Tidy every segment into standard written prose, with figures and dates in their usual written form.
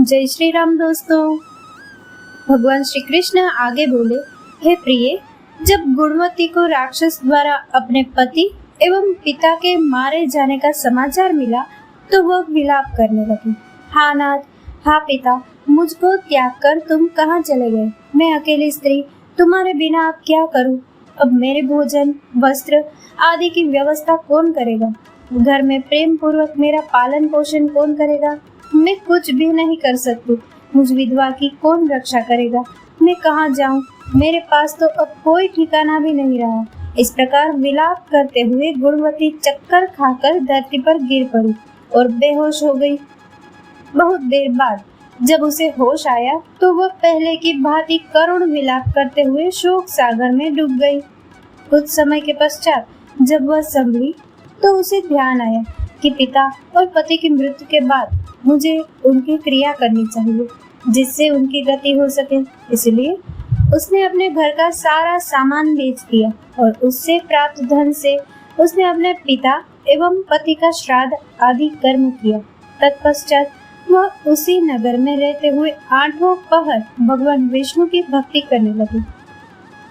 जय श्री राम दोस्तों। भगवान श्री कृष्ण आगे बोले, हे प्रिय, जब गुणवती को राक्षस द्वारा अपने पति एवं पिता के मारे जाने का समाचार मिला तो वह विलाप करने लगी। हा नाथ, हा पिता, मुझको त्याग कर तुम कहाँ चले गए? मैं अकेली स्त्री, तुम्हारे बिना अब क्या करूं? अब मेरे भोजन, वस्त्र आदि की व्यवस्था कौन करेगा? घर में प्रेम पूर्वक मेरा पालन पोषण कौन करेगा? मैं कुछ भी नहीं कर सकती। मुझ विधवा की कौन रक्षा करेगा? मैं कहाँ जाऊं? मेरे पास तो अब कोई ठिकाना भी नहीं रहा। इस प्रकार विलाप करते हुए गुणवती चक्कर खाकर धरती पर गिर पड़ी और बेहोश हो गई। बहुत देर बाद जब उसे होश आया तो वह पहले की भांति करुण विलाप करते हुए शोक सागर में डूब गई। कुछ समय के पश्चात जब वह संभली तो उसे ध्यान आया कि पिता और पति की मृत्यु के बाद मुझे उनकी क्रिया करनी चाहिए जिससे उनकी गति हो सके। इसलिए उसने अपने घर का सारा सामान बेच दिया और उससे प्राप्त धन से उसने अपने पिता एवं पति का श्राद्ध आदि कर्म किया। तत्पश्चात वह उसी नगर में रहते हुए 8वां पहर भगवान विष्णु की भक्ति करने लगी।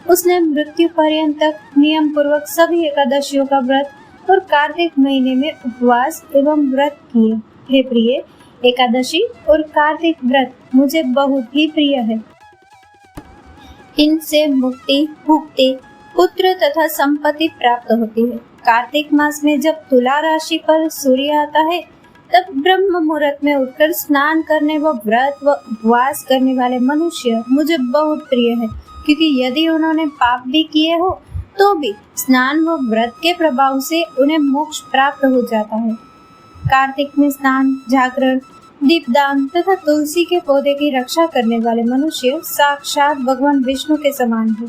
उसने मृत्यु पर्यंत तक नियम पूर्वक सभी एकादशियों का व्रत और कार्तिक महीने में उपवास एवं व्रत किए। हे प्रिय, एकादशी और कार्तिक व्रत मुझे बहुत ही प्रिय है। इनसे मुक्ति, भुक्ति, पुत्र तथा संपत्ति प्राप्त होती है। कार्तिक मास में जब तुला राशि पर सूर्य आता है तब ब्रह्म मुहूर्त में उठकर स्नान करने व व्रत व उपवास करने वाले मनुष्य मुझे बहुत प्रिय है, क्योंकि यदि उन्होंने पाप भी किए हो तो भी स्नान व व्रत के प्रभाव से उन्हें मोक्ष प्राप्त हो जाता है। कार्तिक में स्नान, जागरण, दीपदान तथा तुलसी के पौधे की रक्षा करने वाले मनुष्य साक्षात भगवान विष्णु के समान है।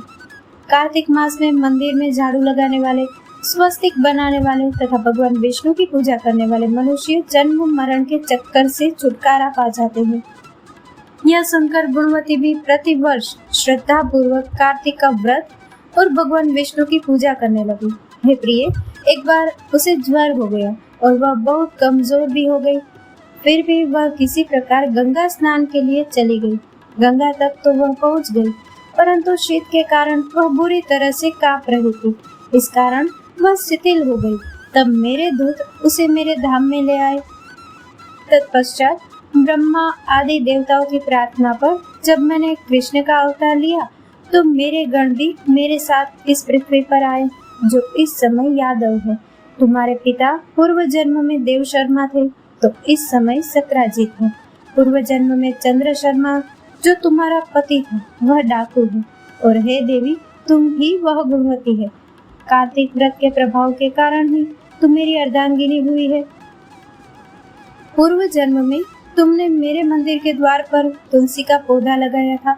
कार्तिक मास में मंदिर में झाड़ू लगाने वाले, स्वस्तिक बनाने वाले तथा भगवान विष्णु की पूजा करने वाले मनुष्य जन्म मरण के चक्कर से छुटकारा पा जाते हैं। यह सुनकर गुणवती भी प्रति वर्ष श्रद्धा पूर्वक कार्तिक का व्रत और भगवान विष्णु की पूजा करने लगी। हे प्रिय, एक बार उसे ज्वर हो गया और वह बहुत कमजोर भी हो गई। फिर भी वह किसी प्रकार गंगा स्नान के लिए चली गई। गंगा तक तो वह पहुंच गई, परंतु शीत के कारण वह बुरी तरह से कांप रही थी। इस कारण वह शिथिल हो गई। तब मेरे दूत उसे मेरे धाम में ले आए। तत्पश्चात ब्रह्मा आदि देवताओं की प्रार्थना पर जब मैंने कृष्ण का अवतार लिया तो मेरे गण भी मेरे साथ इस पृथ्वी पर आए, जो इस समय यादव है। तुम्हारे पिता पूर्व जन्म में देव शर्मा थे तो इस समय सत्राजित है। पूर्व जन्म में चंद्र शर्मा जो तुम्हारा पति था वह डाकू है, और हे देवी, तुम ही वह गुणवती है। कार्तिक व्रत के प्रभाव के कारण ही तुम मेरी अर्धांगिनी हुई है। पूर्व जन्म में तुमने मेरे मंदिर के द्वार पर तुलसी का पौधा लगाया था।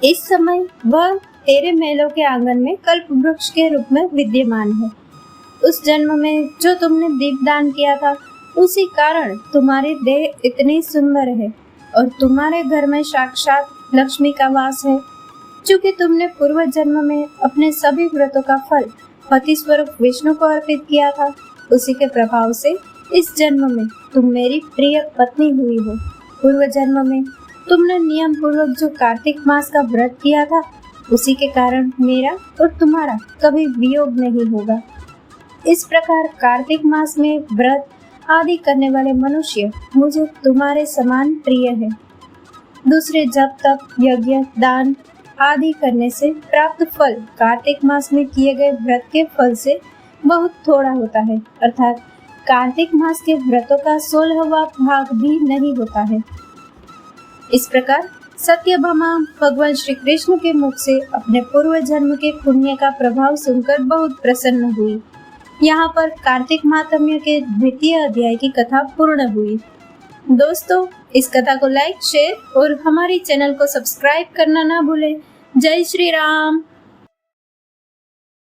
इस समय वह तेरे महलों के आंगन में कल्प वृक्ष के रूप में विद्यमान है। उस जन्म में जो तुमने दीपदान किया था उसी कारण तुम्हारी देह इतनी सुंदर है और तुम्हारे घर में साक्षात लक्ष्मी का वास है। चूंकि तुमने पूर्व जन्म में अपने सभी व्रतों का फल पति स्वरूप विष्णु को अर्पित किया था, उसी के प्रभाव से इस जन्म में तुम मेरी प्रिय पत्नी हुई हो। पूर्व जन्म में तुमने नियम पूर्वक जो कार्तिक मास का व्रत किया था उसी के कारण मेरा और तुम्हारा कभी वियोग नहीं होगा। इस प्रकार कार्तिक मास में व्रत आदि करने वाले मनुष्य मुझे तुम्हारे समान प्रिय है। दूसरे जप तप, यज्ञ, दान आदि करने से प्राप्त फल कार्तिक मास में किए गए व्रत के फल से बहुत थोड़ा होता है, अर्थात कार्तिक मास के व्रतों का 16वां भाग भी नहीं होता है। इस प्रकार सत्यभामा भगवान श्री कृष्ण के मुख से अपने पूर्व जन्म के पुण्य का प्रभाव सुनकर बहुत प्रसन्न हुई। यहाँ पर कार्तिक महात्म्य के 2य अध्याय की कथा पूर्ण हुई। दोस्तों, इस कथा को लाइक, शेयर और हमारी चैनल को सब्सक्राइब करना ना भूलें। जय श्री राम।